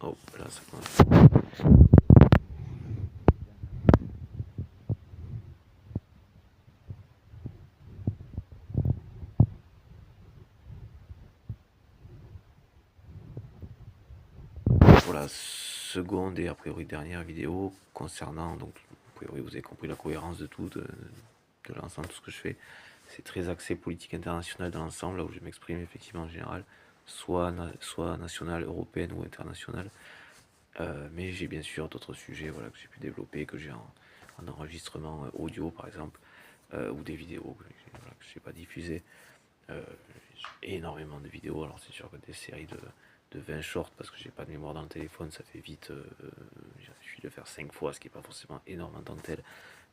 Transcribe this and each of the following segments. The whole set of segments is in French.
Hop, là, ça commence. Pour la seconde et a priori dernière vidéo concernant, donc, a priori vous avez compris la cohérence de tout, de l'ensemble, tout ce que je fais. C'est très axé politique internationale dans l'ensemble, là où je m'exprime effectivement en général, soit nationale, européenne ou internationale. Mais j'ai bien sûr d'autres sujets voilà, que j'ai pu développer, que j'ai en enregistrement audio par exemple, ou des vidéos que je n'ai pas diffusées. J'ai énormément de vidéos, alors c'est sûr que des séries de 20 shorts, parce que j'ai pas de mémoire dans le téléphone, ça fait vite, j'ai suffi de faire 5 fois, ce qui n'est pas forcément énorme en tant que tel,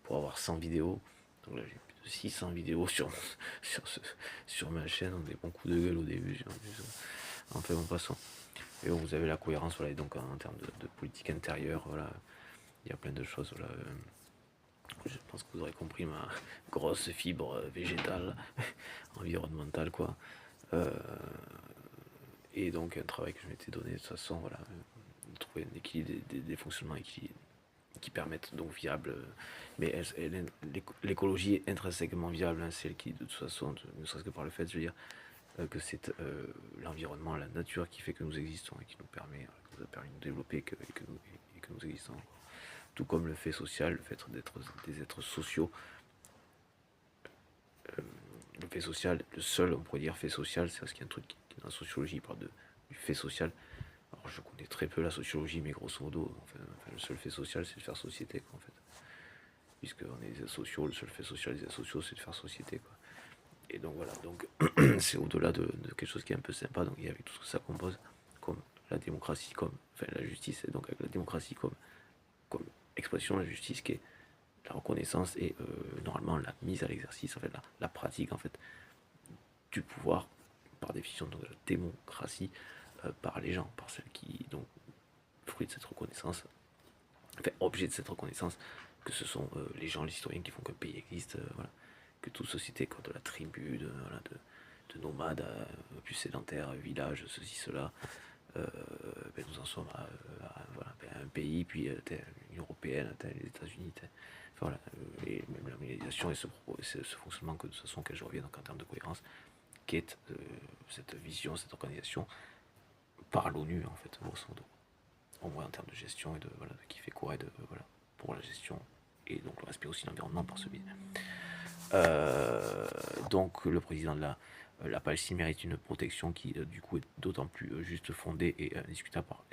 pour avoir 100 vidéos. Donc là j'ai plus de 600 vidéos sur ma chaîne, on est bon coup de gueule au début, j'ai enfin bon passons. Et bon, vous avez la cohérence, voilà, et donc en termes de politique intérieure, voilà, il y a plein de choses, voilà. Je pense que vous aurez compris ma grosse fibre végétale, environnementale, quoi. Euh, et donc un travail que je m'étais donné de toute façon, voilà, de trouver un équilibre, des fonctionnements qui permettent donc viables. Mais l'écologie est intrinsèquement viable, hein, celle qui de toute façon, ne serait-ce que par le fait, je veux dire, que c'est l'environnement, la nature qui fait que nous existons et qui nous permet, qui nous a permis de nous développer et que nous existons. Tout comme le fait social, le fait d'être des êtres sociaux. Le fait social, le seul, on pourrait dire, fait social, c'est parce qu'il y a un truc qui, dans la sociologie, il parle du fait social. Alors je connais très peu la sociologie, mais grosso modo, enfin, le seul fait social, c'est de faire société, quoi, en fait. Puisqu'on est des sociaux, le seul fait social des sociaux, c'est de faire société, quoi. Et donc voilà, donc c'est au-delà de quelque chose qui est un peu sympa, donc il y a avec tout ce que ça compose, comme la démocratie, comme, enfin la justice, et donc avec la démocratie comme expression de la justice qui est la reconnaissance et normalement la mise à l'exercice, en fait, la pratique, en fait, du pouvoir, par définition donc, de la démocratie, par les gens, par celles qui, donc, fruit de cette reconnaissance, enfin, objet de cette reconnaissance, que ce sont les gens, les citoyens qui font qu'un pays existe, voilà, que toute société, quoi, de la tribu, voilà, de nomades, plus sédentaires, villages, ceci, cela, ben, nous en sommes à, voilà, ben, un pays, puis l'Union Européenne, les États-Unis, voilà, et même la mondialisation et ce fonctionnement que de toute façon, que je reviens donc en termes de cohérence, qui est cette vision, cette organisation par l'ONU en fait, grosso modo. Au moins en termes de gestion et de voilà, de qui fait quoi et de voilà pour la gestion et donc le respect aussi de l'environnement par ce biais. Donc le président de la Palestine mérite une protection qui du coup est d'autant plus juste fondée et discutable par